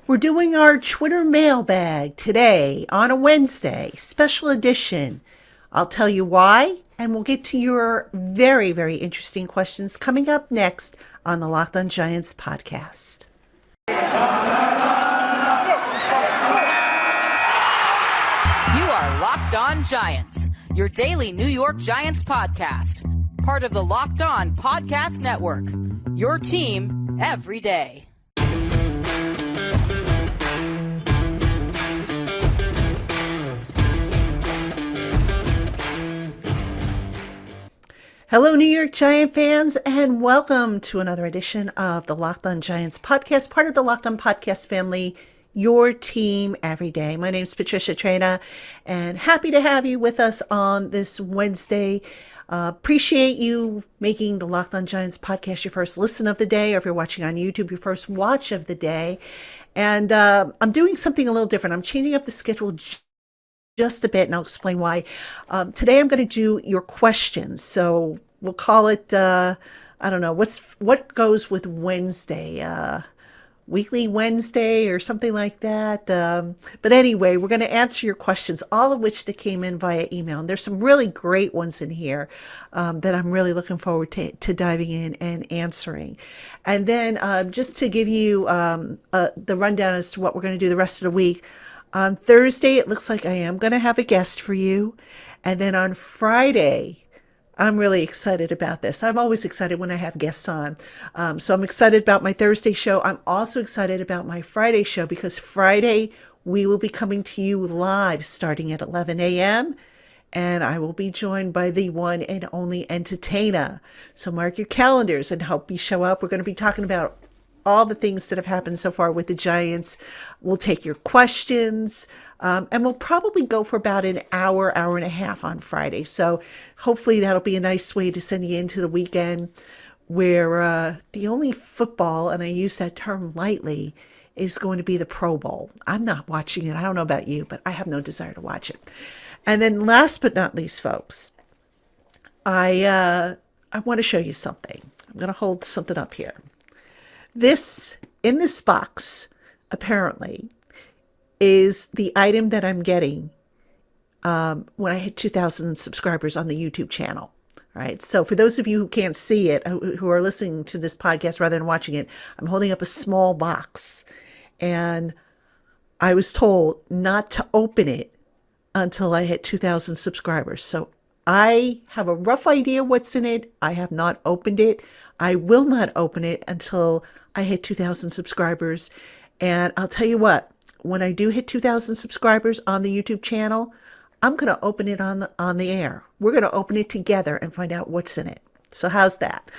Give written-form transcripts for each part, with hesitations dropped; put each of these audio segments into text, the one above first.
We're doing our Twitter mailbag today on a Wednesday, special edition. I'll tell you why, and we'll get to your very, very interesting questions coming up next on the Locked On Giants podcast. You are Locked On Giants, your daily New York Giants podcast, part of the Locked On Podcast Network, your team every day. Hello, New York Giant fans, and welcome to another edition of the Locked On Giants podcast, part of the Locked On Podcast family, your team every day. My name is Patricia Trena, and happy to have you with us on this Wednesday. Appreciate you making the Locked On Giants podcast your first listen of the day, or if you're watching on YouTube, your first watch of the day. And I'm doing something a little different. I'm changing up the schedule just a bit, and I'll explain why. Today I'm going to do your questions. So we'll call it, I don't know, what goes with Wednesday? Weekly Wednesday or something like that. But anyway, we're going to answer your questions, all of which that came in via email. And there's some really great ones in here that I'm really looking forward to diving in and answering. And then just to give you the rundown as to what we're going to do the rest of the week, on Thursday, it looks like I am going to have a guest for you. And then on Friday, I'm really excited about this. I'm always excited when I have guests on. So I'm excited about my Thursday show. I'm also excited about my Friday show because Friday we will be coming to you live starting at 11 a.m. And I will be joined by the one and only entertainer. So mark your calendars and help me show up. We're going to be talking about all the things that have happened so far with the Giants. We'll take your questions, and we'll probably go for about an hour and a half on Friday. So hopefully that'll be a nice way to send you into the weekend where the only football, and I use that term lightly, is going to be the Pro Bowl. I'm not watching it. I don't know about you, but I have no desire to watch it. And then last but not least, folks, I want to show you something. I'm going to hold something up here. In this box, apparently, is the item that I'm getting when I hit 2,000 subscribers on the YouTube channel. All right. So for those of you who can't see it, who are listening to this podcast rather than watching it, I'm holding up a small box. And I was told not to open it until I hit 2,000 subscribers. So I have a rough idea what's in it. I have not opened it. I will not open it until I hit 2,000 subscribers. And I'll tell you what, when I do hit 2,000 subscribers on the YouTube channel, I'm going to open it on the air. We're going to open it together and find out what's in it. So how's that?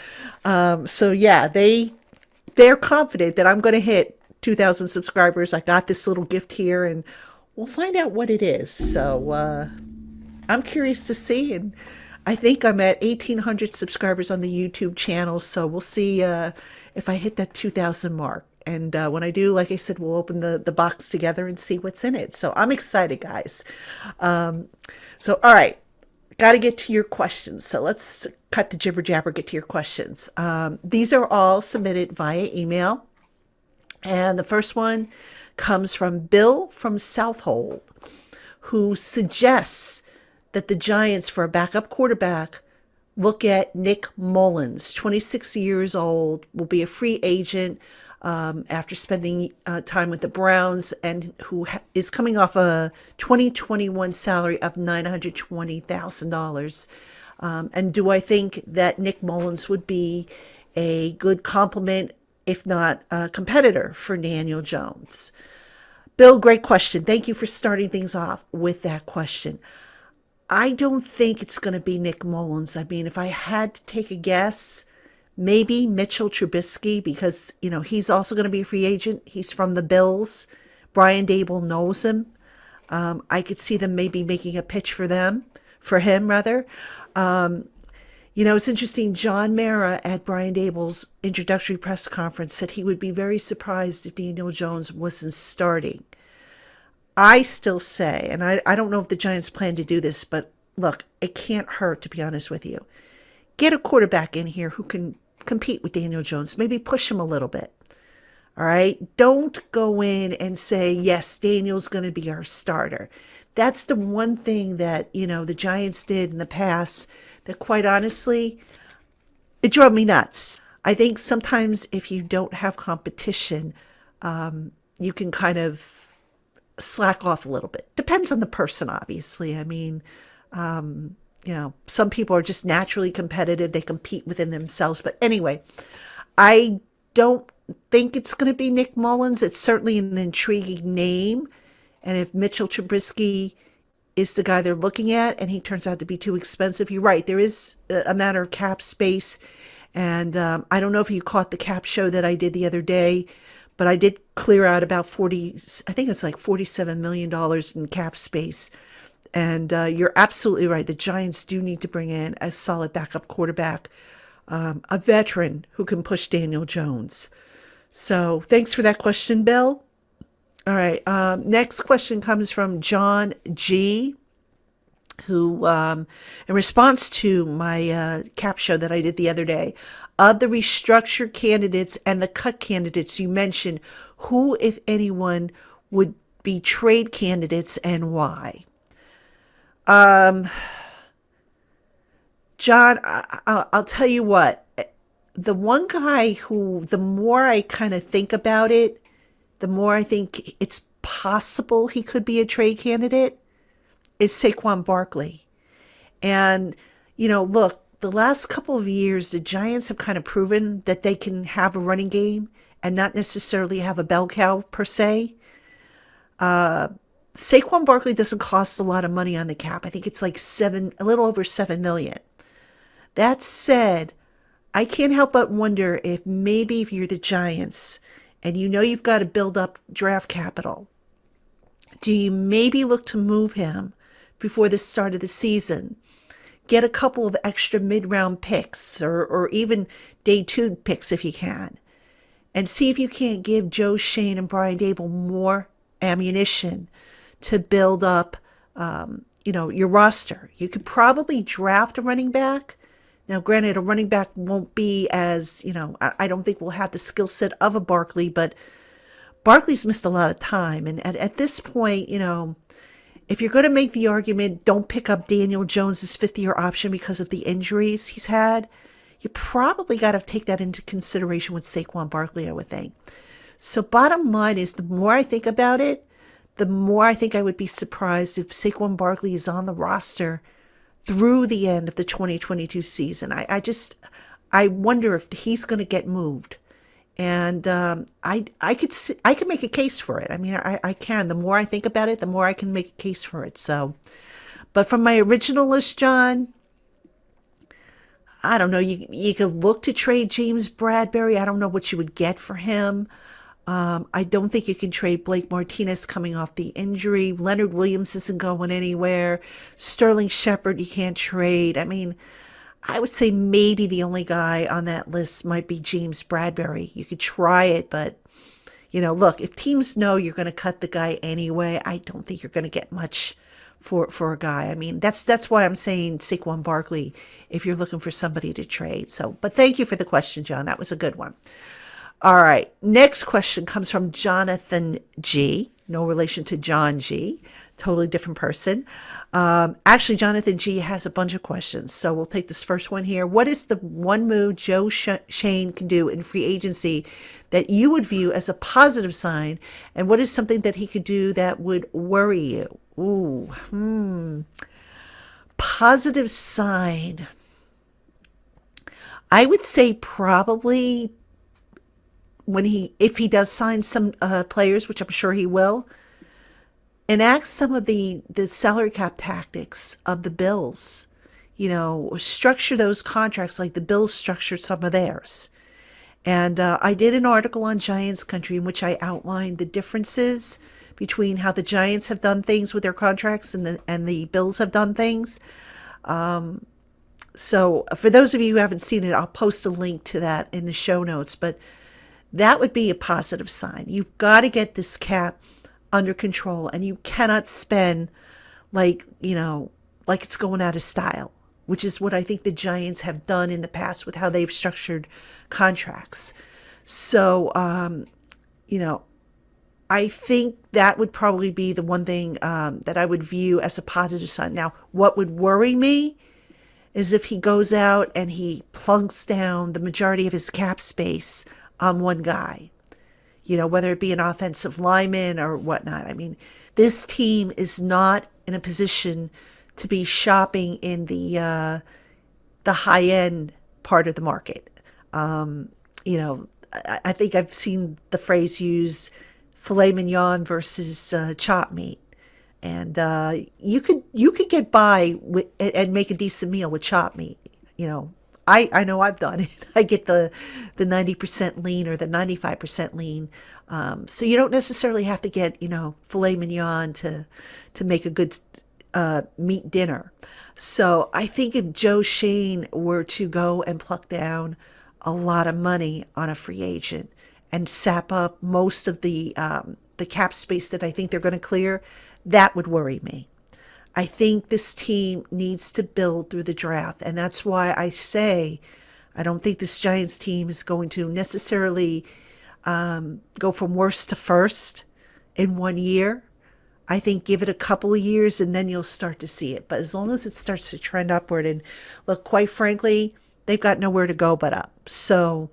So yeah, they're confident that I'm going to hit 2,000 subscribers. I got this little gift here, and we'll find out what it is. So I'm curious to see, and I think I'm at 1,800 subscribers on the YouTube channel, so we'll see if I hit that 2,000 mark. And when I do, like I said, we'll open the box together and see what's in it. So I'm excited, guys. So, all right, got to get to your questions. So let's cut the jibber jabber, get to your questions. These are all submitted via email. And the first one comes from Bill from Southold, who suggests that the Giants, for a backup quarterback, look at Nick Mullins, 26 years old, will be a free agent after spending time with the Browns, and who is coming off a 2021 salary of $920,000. And do I think that Nick Mullins would be a good complement, if not a competitor, for Daniel Jones? Bill, great question. Thank you for starting things off with that question. I don't think it's going to be Nick Mullins. I mean, if I had to take a guess, maybe Mitchell Trubisky, because, he's also going to be a free agent. He's from the Bills. Brian Daboll knows him. I could see them maybe making a pitch for him. It's interesting. John Mara at Brian Daboll's introductory press conference said he would be very surprised if Daniel Jones wasn't starting. I still say, and I don't know if the Giants plan to do this, but look, it can't hurt, to be honest with you. Get a quarterback in here who can compete with Daniel Jones. Maybe push him a little bit. All right. Don't go in and say, yes, Daniel's going to be our starter. That's the one thing that, the Giants did in the past that, quite honestly, it drove me nuts. I think sometimes if you don't have competition, you can kind of slack off a little bit. Depends on the person, obviously. I mean, some people are just naturally competitive. They compete within themselves. But anyway, I don't think it's going to be Nick Mullins. It's certainly an intriguing name. And if Mitchell Trubisky is the guy they're looking at and he turns out to be too expensive, you're right. There is a matter of cap space. And I don't know if you caught the cap show that I did the other day, but I did clear out about I think it's like $47 million in cap space. And you're absolutely right. The Giants do need to bring in a solid backup quarterback, a veteran who can push Daniel Jones. So thanks for that question, Bill. All right. Next question comes from John G., who, in response to my cap show that I did the other day, of the restructured candidates and the cut candidates you mentioned, who, if anyone, would be trade candidates and why? John, I'll tell you what. The one guy who, the more I kind of think about it, the more I think it's possible he could be a trade candidate is Saquon Barkley. And, look, the last couple of years, the Giants have kind of proven that they can have a running game and not necessarily have a bell cow per se. Saquon Barkley doesn't cost a lot of money on the cap. I think it's like a little over $7 million. That said, I can't help but wonder if maybe if you're the Giants and you've got to build up draft capital, do you maybe look to move him before the start of the season? Get a couple of extra mid-round picks or even day 2 picks if you can. And see if you can't give Joe Shane and Brian Dable more ammunition to build up, your roster. You could probably draft a running back. Now, granted, a running back won't be as, I don't think we'll have the skill set of a Barkley, but Barkley's missed a lot of time. And at this point, if you're going to make the argument, don't pick up Daniel Jones's 5th-year option because of the injuries he's had, you probably got to take that into consideration with Saquon Barkley, I would think. So bottom line is, the more I think about it, the more I think I would be surprised if Saquon Barkley is on the roster through the end of the 2022 season. I wonder if he's going to get moved. And I could make a case for it. I mean, I can. The more I think about it, the more I can make a case for it. So, but from my original list, John, I don't know. You could look to trade James Bradbury. I don't know what you would get for him. I don't think you can trade Blake Martinez coming off the injury. Leonard Williams isn't going anywhere. Sterling Shepard, you can't trade. I mean, I would say maybe the only guy on that list might be James Bradbury. You could try it, but, look, if teams know you're going to cut the guy anyway, I don't think you're going to get much for a guy. I mean, that's why I'm saying Saquon Barkley if you're looking for somebody to trade. So, but thank you for the question, John. That was a good one. All right. Next question comes from Jonathan G. No relation to John G. Totally different person. Actually, Jonathan G. has a bunch of questions. So we'll take this first one here. What is the one move Joe Shane can do in free agency that you would view as a positive sign? And what is something that he could do that would worry you? Positive sign. I would say probably if he does sign some players, which I'm sure he will, enact some of the salary cap tactics of the Bills, structure those contracts like the Bills structured some of theirs. And I did an article on Giants Country in which I outlined the differences between how the Giants have done things with their contracts and the Bills have done things. So for those of you who haven't seen it, I'll post a link to that in the show notes. But that would be a positive sign. You've got to get this cap under control, and you cannot spend like it's going out of style, which is what I think the Giants have done in the past with how they've structured contracts. So you know, I think that would probably be the one thing that I would view as a positive sign. Now, what would worry me is if he goes out and he plunks down the majority of his cap space on one guy, whether it be an offensive lineman or whatnot. I mean, this team is not in a position to be shopping in the high end part of the market. I think I've seen the phrase used, filet mignon versus chop meat, and you could get by with and make a decent meal with chop meat. I know I've done it. I get the 90% lean or the 95% lean, so you don't necessarily have to get filet mignon to make a good meat dinner. So I think if Joe Shane were to go and pluck down a lot of money on a free agent and sap up most of the cap space that I think they're going to clear, that would worry me. I think this team needs to build through the draft, and that's why I say I don't think this Giants team is going to necessarily go from worst to first in 1 year. I think give it a couple of years and then you'll start to see it. But as long as it starts to trend upward, and look, quite frankly, they've got nowhere to go but up. So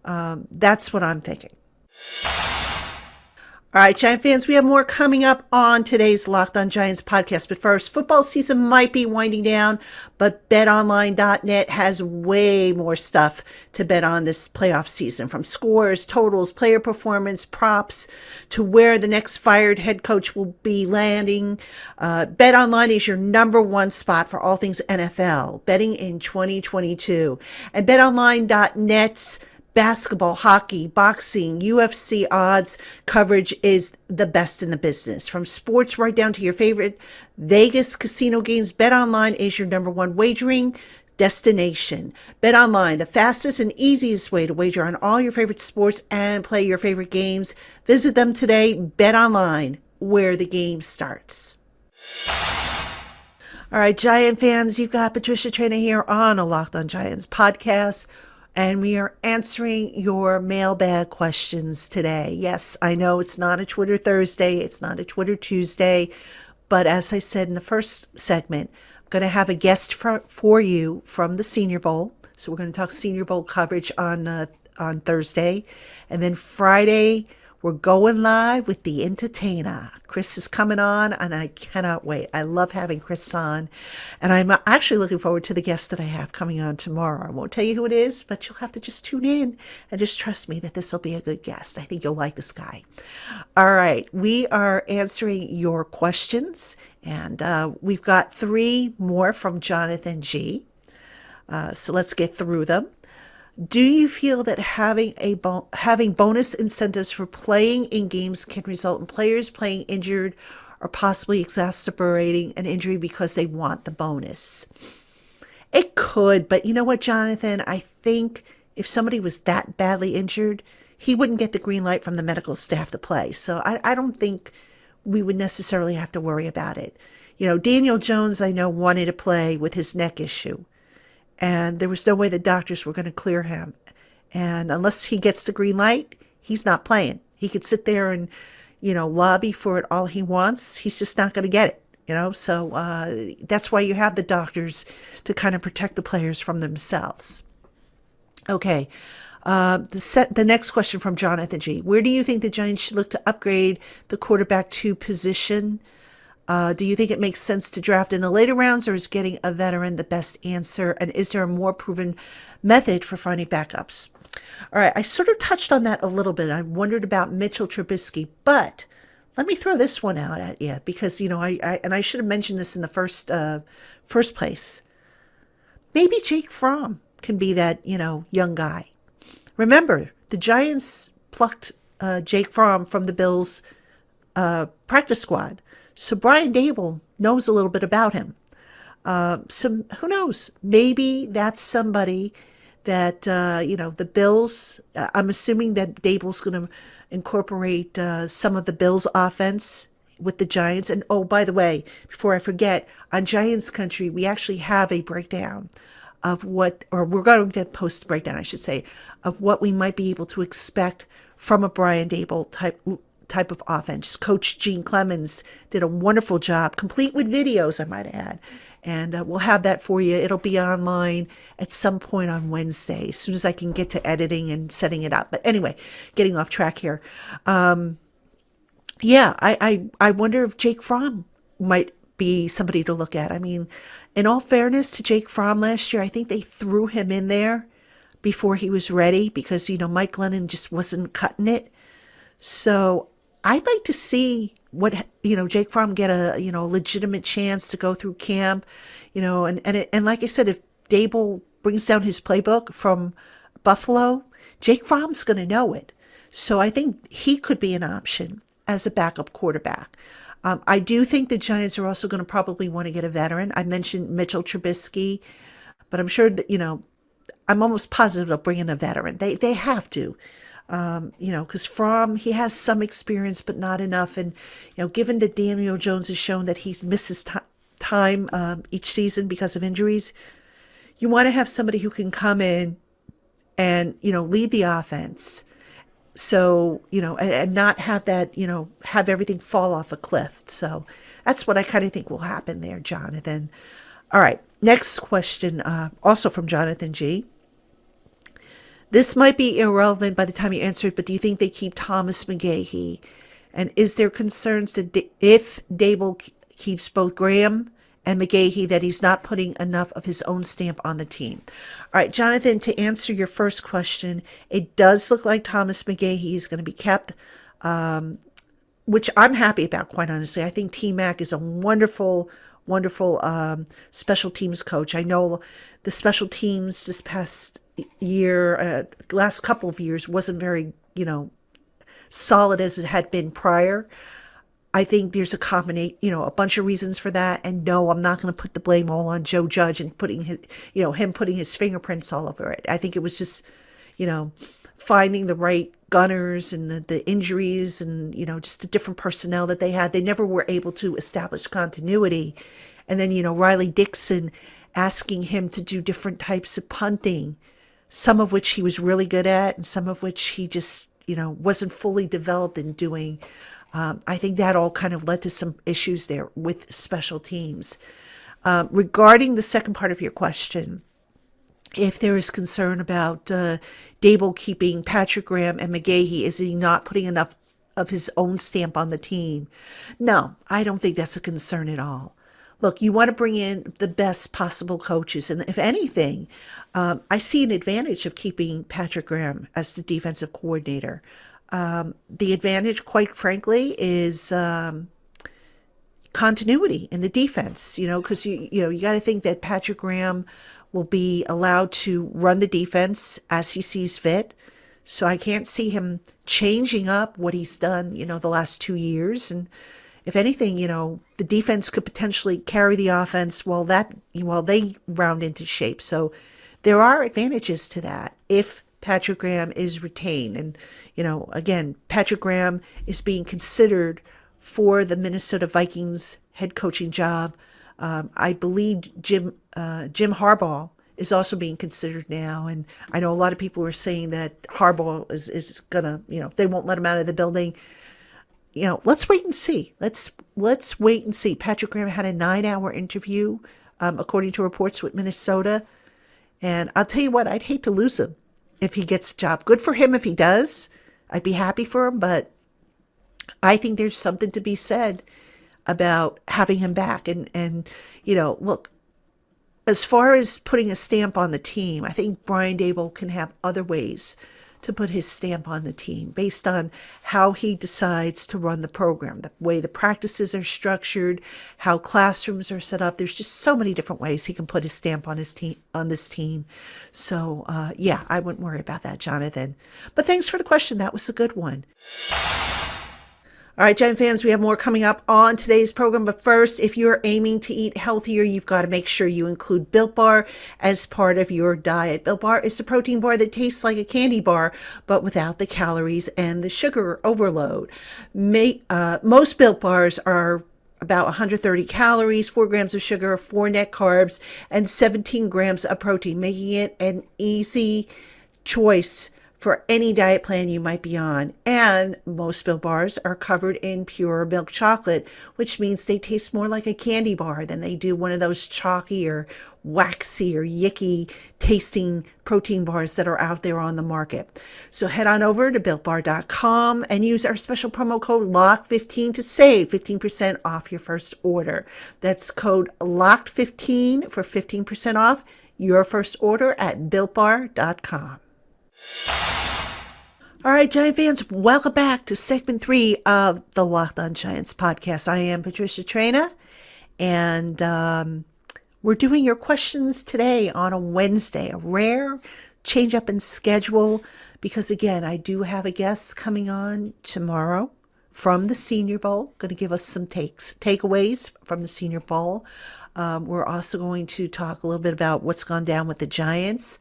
that's what I'm thinking. All right, Giant fans, we have more coming up on today's Locked On Giants podcast. But first, football season might be winding down, but betonline.net has way more stuff to bet on this playoff season, from scores, totals, player performance, props, to where the next fired head coach will be landing. BetOnline is your number one spot for all things NFL betting in 2022. And betonline.net's basketball, hockey, boxing, UFC odds coverage is the best in the business. From sports right down to your favorite Vegas casino games, BetOnline is your number one wagering destination. BetOnline, the fastest and easiest way to wager on all your favorite sports and play your favorite games. Visit them today. BetOnline, where the game starts. All right, Giant fans, you've got Patricia Traina here on a Locked On Giants podcast. And we are answering your mailbag questions today. Yes, I know it's not a Twitter Thursday. It's not a Twitter Tuesday. But as I said in the first segment, I'm going to have a guest for you from the Senior Bowl. So we're going to talk Senior Bowl coverage on Thursday. And then Friday, we're going live with the entertainer. Chris is coming on, and I cannot wait. I love having Chris on. And I'm actually looking forward to the guest that I have coming on tomorrow. I won't tell you who it is, but you'll have to just tune in and just trust me that this will be a good guest. I think you'll like this guy. All right. We are answering your questions, and we've got 3 more from Jonathan G. So let's get through them. Do you feel that having bonus incentives for playing in games can result in players playing injured or possibly exacerbating an injury because they want the bonus? It could, but you know what, Jonathan? I think if somebody was that badly injured, he wouldn't get the green light from the medical staff to play. So I don't think we would necessarily have to worry about it. Daniel Jones, I know, wanted to play with his neck issue. And there was no way the doctors were going to clear him. And unless he gets the green light, he's not playing. He could sit there and, lobby for it all he wants. He's just not going to get it, So that's why you have the doctors to kind of protect the players from themselves. Okay. The next question from Jonathan G. Where do you think the Giants should look to upgrade the quarterback 2 position? Do you think it makes sense to draft in the later rounds, or is getting a veteran the best answer? And is there a more proven method for finding backups? All right, I sort of touched on that a little bit. I wondered about Mitchell Trubisky, but let me throw this one out at you because, I should have mentioned this in the first place. Maybe Jake Fromm can be that, young guy. Remember, the Giants plucked Jake Fromm from the Bills' practice squad. So Brian Dable knows a little bit about him. So who knows? Maybe that's somebody that, the Bills, I'm assuming that Dable's going to incorporate some of the Bills' offense with the Giants. And, oh, by the way, before I forget, on Giants Country, we actually have a breakdown of we're going to post a breakdown, I should say, of what we might be able to expect from a Brian Dable type of offense. Coach Gene Clemens did a wonderful job, complete with videos, I might add. And we'll have that for you. It'll be online at some point on Wednesday, as soon as I can get to editing and setting it up. But anyway, getting off track here. Yeah, I wonder if Jake Fromm might be somebody to look at. I mean, in all fairness to Jake Fromm last year, I think they threw him in there before he was ready because, Mike Glennon just wasn't cutting it. So I'd like to see what, Jake Fromm get a, legitimate chance to go through camp, and like I said, if Dable brings down his playbook from Buffalo, Jake Fromm's going to know it. So I think he could be an option as a backup quarterback. I do think the Giants are also going to probably want to get a veteran. I mentioned Mitchell Trubisky, but I'm sure that, I'm almost positive they'll bring in a veteran. They have to. Because Fromm, he has some experience, but not enough. And, given that Daniel Jones has shown that he misses time each season because of injuries, you want to have somebody who can come in and, lead the offense. So, and not have that, have everything fall off a cliff. So that's what I kind of think will happen there, Jonathan. All right. Next question, also from Jonathan G. This might be irrelevant by the time you answer it, but do you think they keep Thomas McGahee? And is there concerns that if Dable keeps both Graham and McGahee, that he's not putting enough of his own stamp on the team? All right, Jonathan, to answer your first question, it does look like Thomas McGahee is going to be kept, which I'm happy about, quite honestly. I think T-Mac is a wonderful special teams coach. I know the special teams this past year, last couple of years, wasn't very, solid as it had been prior. I think there's a combination, a bunch of reasons for that. And no, I'm not going to put the blame all on Joe Judge and putting his, him putting his fingerprints all over it. I think it was just, finding the right gunners and the injuries and, just the different personnel that they had. They never were able to establish continuity. And then, Riley Dixon asking him to do different types of punting, some of which he was really good at and some of which he just, wasn't fully developed in doing. I think that all kind of led to some issues there with special teams. Regarding the second part of your question, if there is concern about Dable keeping Patrick Graham and McGahee, is he not putting enough of his own stamp on the team? No, I don't think that's a concern at all. Look, you want to bring in the best possible coaches. And if anything, I see an advantage of keeping Patrick Graham as the defensive coordinator. The advantage, quite frankly, is continuity in the defense, because you got to think that Patrick Graham will be allowed to run the defense as he sees fit. So I can't see him changing up what he's done, the last 2 years. And if anything, the defense could potentially carry the offense while they round into shape. So there are advantages to that if Patrick Graham is retained. And, again, Patrick Graham is being considered for the Minnesota Vikings head coaching job. I believe Jim Harbaugh is also being considered now. And I know a lot of people are saying that Harbaugh is going to, they won't let him out of the building. Let's wait and see. Let's wait and see. Patrick Graham had a 9-hour interview, according to reports, with Minnesota. And I'll tell you what, I'd hate to lose him if he gets a job. Good for him if he does. I'd be happy for him, but I think there's something to be said about having him back. And look, as far as putting a stamp on the team, I think Brian Dable can have other ways to put his stamp on the team based on how he decides to run the program, the way the practices are structured, how classrooms are set up. There's just so many different ways he can put his stamp on his team, on this team. So, yeah, I wouldn't worry about that, Jonathan. But thanks for the question. That was a good one. All right, Giant fans, we have more coming up on today's program. But first, if you're aiming to eat healthier, you've got to make sure you include Built Bar as part of your diet. Built Bar is a protein bar that tastes like a candy bar, but without the calories and the sugar overload. Most Built Bars are about 130 calories, 4 grams of sugar, 4 net carbs, and 17 grams of protein, making it an easy choice for any diet plan you might be on. And most Built Bars are covered in pure milk chocolate, which means they taste more like a candy bar than they do one of those chalky or waxy or yicky tasting protein bars that are out there on the market. So head on over to builtbar.com and use our special promo code LOCK15 to save 15% off your first order. That's code LOCK15 for 15% off your first order at builtbar.com. All right, Giant fans, welcome back to segment 3 of the Locked On Giants podcast. I am Patricia Traina, and we're doing your questions today on a Wednesday, a rare change up in schedule, because again, I do have a guest coming on tomorrow from the Senior Bowl, going to give us some takeaways from the Senior Bowl. We're also going to talk a little bit about what's gone down with the Giants.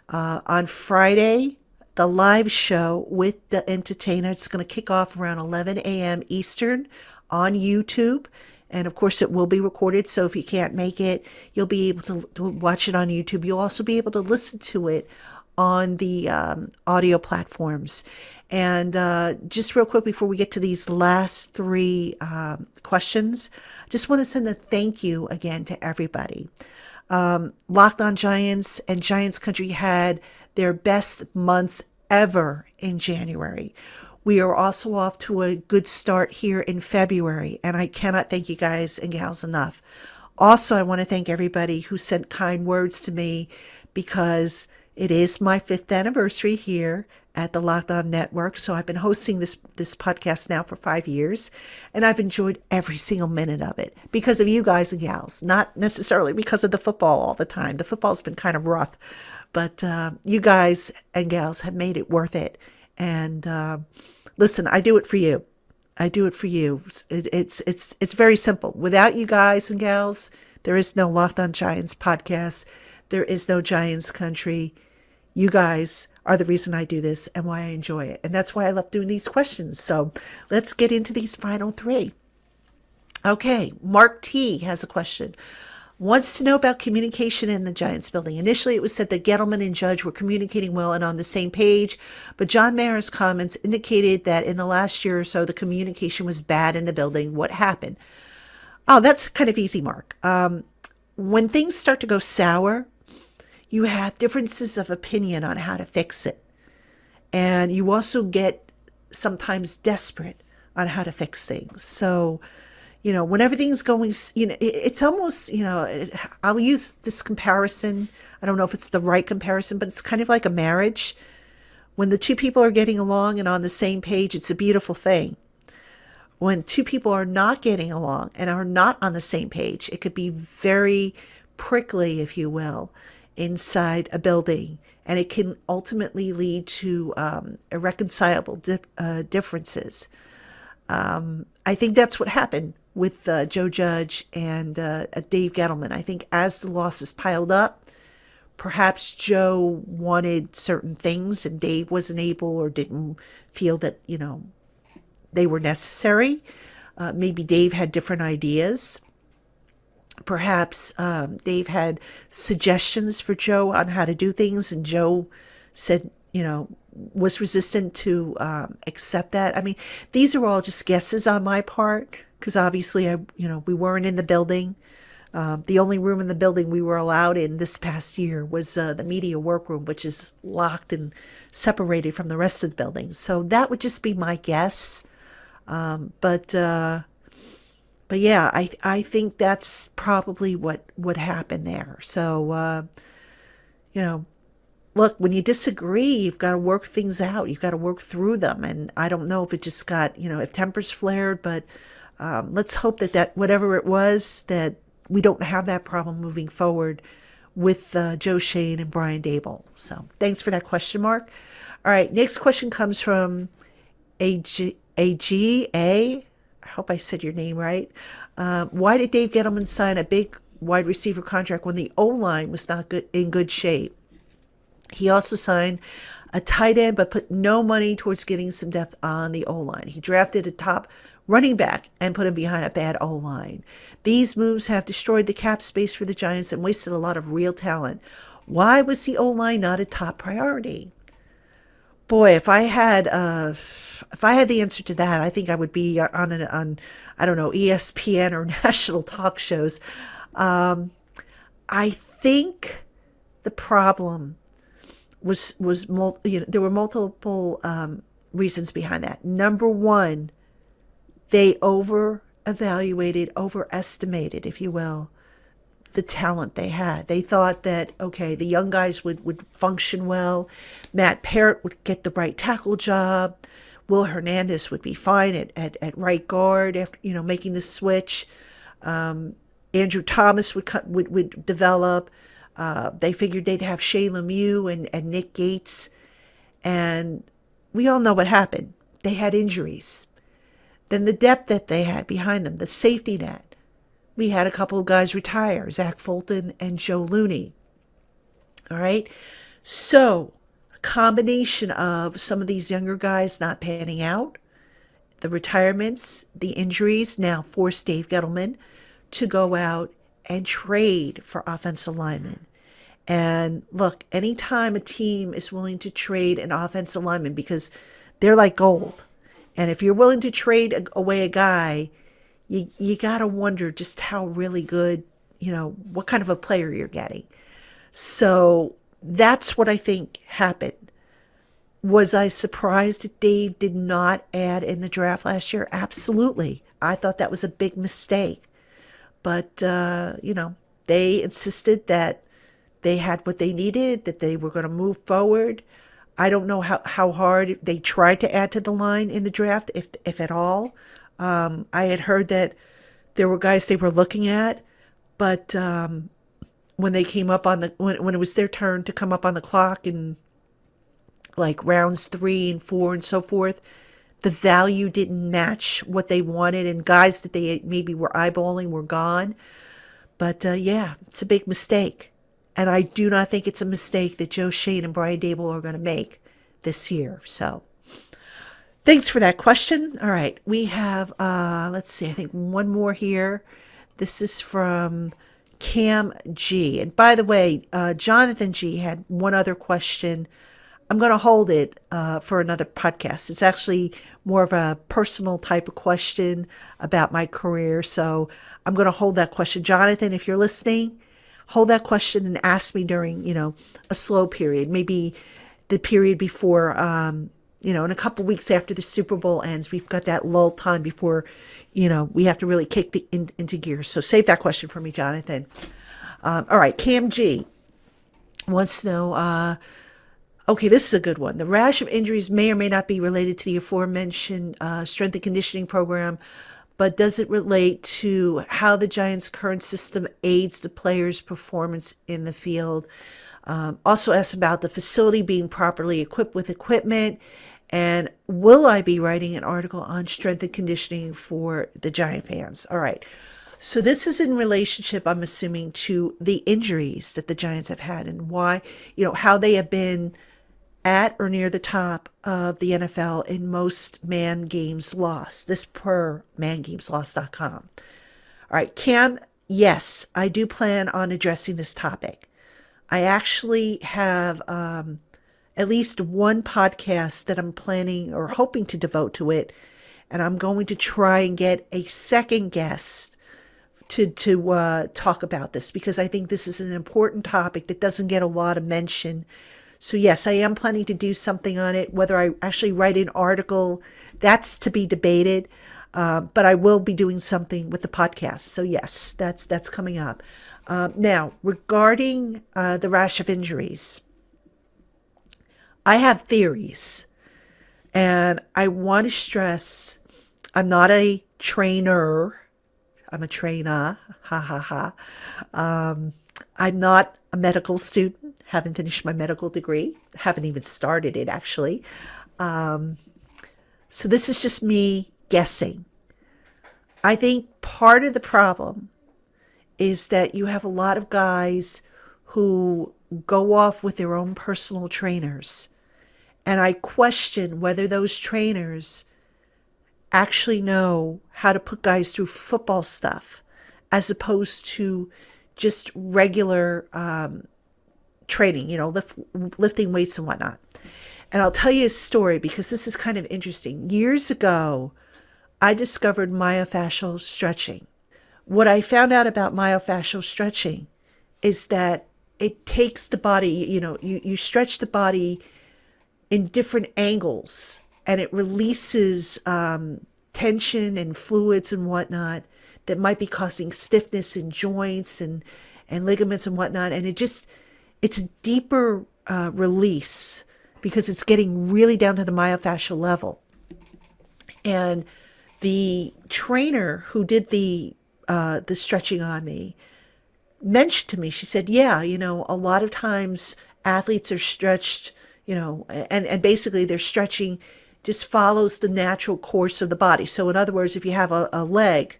On Friday, the live show with the entertainer, it's going to kick off around 11 a.m. Eastern on YouTube. And of course, it will be recorded. So if you can't make it, you'll be able to watch it on YouTube. You'll also be able to listen to it on the audio platforms. And just real quick before we get to these last 3 questions, I just want to send a thank you again to everybody. Locked On Giants and Giants Country had their best months ever in January. We are also off to a good start here in February, and I cannot thank you guys and gals enough. Also, I want to thank everybody who sent kind words to me, because it is my 5th anniversary here at the Locked On Network. So I've been hosting this podcast now for 5 years, and I've enjoyed every single minute of it because of you guys and gals, not necessarily because of the football all the time. The football's been kind of rough, but you guys and gals have made it worth it. And listen, I do it for you. I do it for you. It's very simple. Without you guys and gals, there is no Locked On Giants podcast. There is no Giants Country. You guys are the reason I do this and why I enjoy it. And that's why I love doing these questions. So let's get into these final 3. Okay, Mark T has a question. Wants to know about communication in the Giants building. Initially, it was said that Gettleman and Judge were communicating well and on the same page, but John Mayer's comments indicated that in the last year or so, the communication was bad in the building. What happened? Oh, that's kind of easy, Mark. When things start to go sour, you have differences of opinion on how to fix it. And you also get sometimes desperate on how to fix things. So, when everything's going, it's almost, I'll use this comparison. I don't know if it's the right comparison, but it's kind of like a marriage. When the 2 people are getting along and on the same page, it's a beautiful thing. When 2 people are not getting along and are not on the same page, it could be very prickly, if you will, inside a building, and it can ultimately lead to irreconcilable differences. I think that's what happened with Joe Judge and Dave Gettleman. I think as the losses piled up, perhaps Joe wanted certain things and Dave wasn't able or didn't feel that, they were necessary. Maybe Dave had different ideas. Perhaps Dave had suggestions for Joe on how to do things, and Joe said, was resistant to accept that. I mean, these are all just guesses on my part, because obviously, we weren't in the building. The only room in the building we were allowed in this past year was the media workroom, which is locked and separated from the rest of the building. So that would just be my guess. But yeah, I think that's probably what happened there. So, look, when you disagree, you've got to work things out. You've got to work through them. And I don't know if it just got, if tempers flared, but let's hope that whatever it was, that we don't have that problem moving forward with Joe Shane and Brian Dable. So thanks for that question, Mark. All right, next question comes from AGA. I hope I said your name right. Why did Dave Gettleman sign a big wide receiver contract when the O-line was not in good shape? He also signed a tight end, but put no money towards getting some depth on the O-line. He drafted a top running back and put him behind a bad O-line. These moves have destroyed the cap space for the Giants and wasted a lot of real talent. Why was the O-line not a top priority? Boy, if I had the answer to that, I think I would be on I don't know, ESPN or national talk shows. Um, I think the problem there were multiple reasons behind that. Number one, they overestimated, if you will, the talent they had. They thought that, okay, the young guys would function well. Matt Parrott would get the right tackle job. Will Hernandez would be fine at right guard after, making the switch. Andrew Thomas would develop. They figured they'd have Shea Lemieux and Nick Gates. And we all know what happened. They had injuries. Then the depth that they had behind them, the safety net. We had a couple of guys retire, Zach Fulton and Joe Looney. All right. So a combination of some of these younger guys not panning out, the retirements, the injuries now forced Dave Gettleman to go out and trade for offensive linemen. And look, anytime a team is willing to trade an offensive lineman, because they're like gold. And if you're willing to trade away a guy, you got to wonder just how really good, what kind of a player you're getting. So that's what I think happened. Was I surprised that Dave did not add in the draft last year? Absolutely. I thought that was a big mistake. But, they insisted that they had what they needed, that they were going to move forward. I don't know how hard they tried to add to the line in the draft, if at all. I had heard that there were guys they were looking at, but when they came up when it was their turn to come up on the clock in like rounds 3 and 4 and so forth, the value didn't match what they wanted, and guys that they maybe were eyeballing were gone. But it's a big mistake. And I do not think it's a mistake that Joe Shane and Brian Dable are going to make this year. So thanks for that question. All right. We have, let's see, I think one more here. This is from Cam G. And by the way, Jonathan G had one other question. I'm going to hold it for another podcast. It's actually more of a personal type of question about my career. So I'm going to hold that question. Jonathan, if you're listening, hold that question and ask me during, a slow period, maybe the period before, in a couple weeks after the Super Bowl ends. We've got that lull time before, we have to really kick into gear. So save that question for me, Jonathan. All right, Cam G wants to know, okay, this is a good one. The rash of injuries may or may not be related to the aforementioned strength and conditioning program, but does it relate to how the Giants' current system aids the players' performance in the field? Also asks about the facility being properly equipped with equipment, and will I be writing an article on strength and conditioning for the Giant fans? All right. So this is in relationship, I'm assuming, to the injuries that the Giants have had and why, how they have been at or near the top of the NFL in most man games lost. This per mangameslost.com. All right, Cam, yes, I do plan on addressing this topic. I actually have at least one podcast that I'm planning or hoping to devote to it, and I'm going to try and get a second guest to talk about this, because I think this is an important topic that doesn't get a lot of mention. So yes, I am planning to do something on it. Whether I actually write an article, that's to be debated. But I will be doing something with the podcast. So yes, that's coming up. Now, regarding the rash of injuries, I have theories. And I want to stress, I'm not a trainer. I'm a trainer. Ha ha ha. I'm not a medical student. Haven't finished my medical degree. Haven't even started it, actually. So this is just me guessing. I think part of the problem is that you have a lot of guys who go off with their own personal trainers. And I question whether those trainers actually know how to put guys through football stuff as opposed to just regular training, lifting weights and whatnot. And I'll tell you a story because this is kind of interesting. Years ago, I discovered myofascial stretching. What I found out about myofascial stretching is that it takes the body, you stretch the body in different angles, and it releases tension and fluids and whatnot that might be causing stiffness in joints and ligaments and whatnot. And it's a deeper release because it's getting really down to the myofascial level. And the trainer who did the stretching on me mentioned to me, she said, yeah, a lot of times athletes are stretched, and basically their stretching just follows the natural course of the body. So in other words, if you have a leg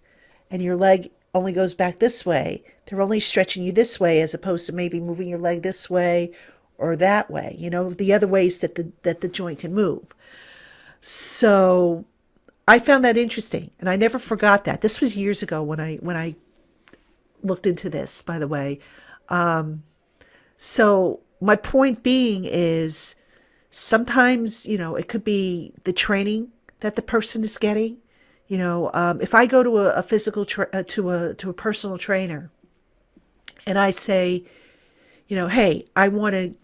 and your leg only goes back this way, they're only stretching you this way as opposed to maybe moving your leg this way or that way, the other ways that the joint can move. So I found that interesting, and I never forgot that. This was years ago when I looked into this, by the way. So my point being is sometimes, it could be the training that the person is getting. If I go to to a personal trainer and I say, hey, I want to,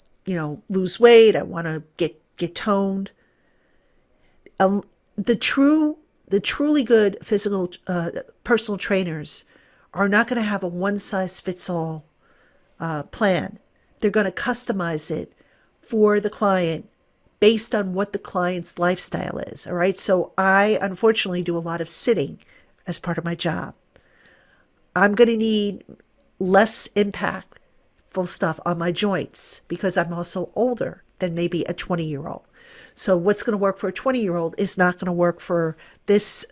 lose weight. I want to get toned. The truly good physical personal trainers are not going to have a one-size-fits-all plan. They're going to customize it for the client based on what the client's lifestyle is. All right. So I unfortunately do a lot of sitting as part of my job. I'm going to need less impactful stuff on my joints because I'm also older than maybe a 20-year-old. So what's going to work for a 20-year-old is not going to work for this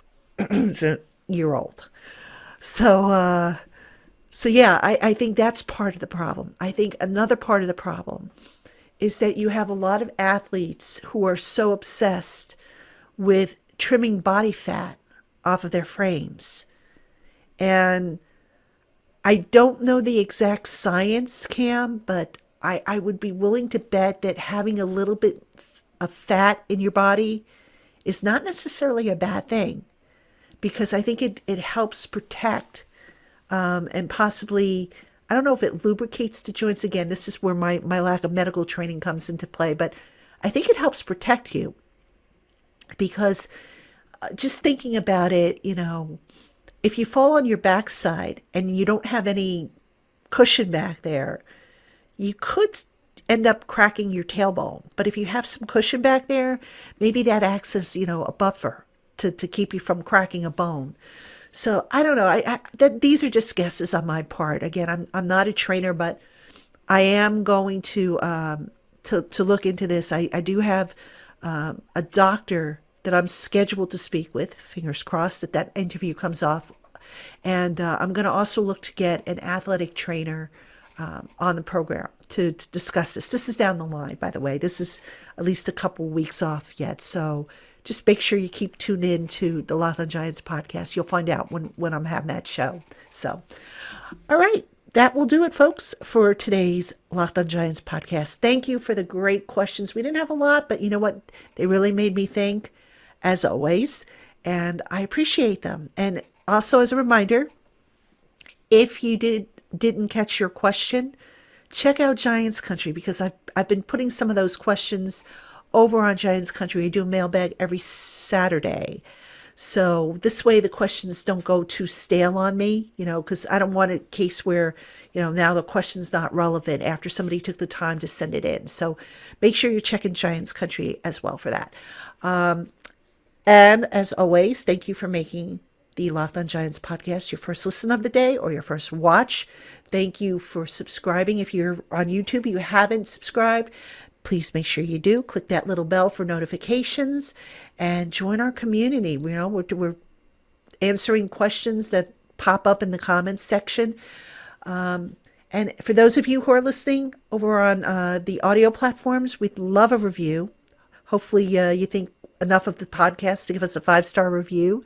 year-old. So yeah, I think that's part of the problem. I think another part of the problem is that you have a lot of athletes who are so obsessed with trimming body fat off of their frames. And I don't know the exact science, Cam, but I would be willing to bet that having a little bit of fat in your body is not necessarily a bad thing, because I think it helps protect and possibly, I don't know if it lubricates the joints. Again, this is where my lack of medical training comes into play, but I think it helps protect you because just thinking about it, if you fall on your backside and you don't have any cushion back there, you could end up cracking your tailbone. But if you have some cushion back there, maybe that acts as, a buffer to keep you from cracking a bone. So I don't know. These are just guesses on my part. Again, I'm not a trainer, but I am going to look into this. I do have a doctor that I'm scheduled to speak with. Fingers crossed that interview comes off. And I'm going to also look to get an athletic trainer on the program to discuss this. This is down the line, by the way. This is at least a couple weeks off yet. So just make sure you keep tuned in to the Locked On Giants podcast. You'll find out when I'm having that show. So, all right. That will do it, folks, for today's Locked On Giants podcast. Thank you for the great questions. We didn't have a lot, but you know what? They really made me think, as always, and I appreciate them. And also, as a reminder, if you didn't catch your question, check out Giants Country, because I've been putting some of those questions over on Giants Country. I do a mailbag every Saturday. So this way the questions don't go too stale on me, because I don't want a case where, now the question's not relevant after somebody took the time to send it in. So make sure you're checking Giants Country as well for that. And as always, thank you for making the Locked On Giants podcast your first listen of the day or your first watch. Thank you for subscribing. If you're on YouTube, you haven't subscribed, please make sure you do. Click that little bell for notifications and join our community. We're answering questions that pop up in the comments section. And for those of you who are listening over on the audio platforms, we'd love a review. Hopefully you think enough of the podcast to give us a 5-star review.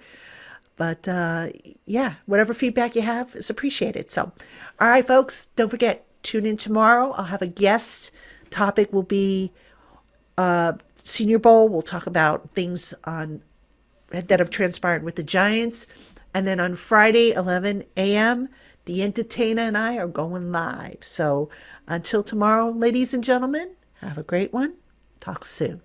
But yeah, whatever feedback you have is appreciated. So, all right, folks, don't forget, tune in tomorrow. I'll have a guest. Topic will be Senior Bowl. We'll talk about things that have transpired with the Giants. And then on Friday, 11 a.m., the entertainer and I are going live. So until tomorrow, ladies and gentlemen, have a great one. Talk soon.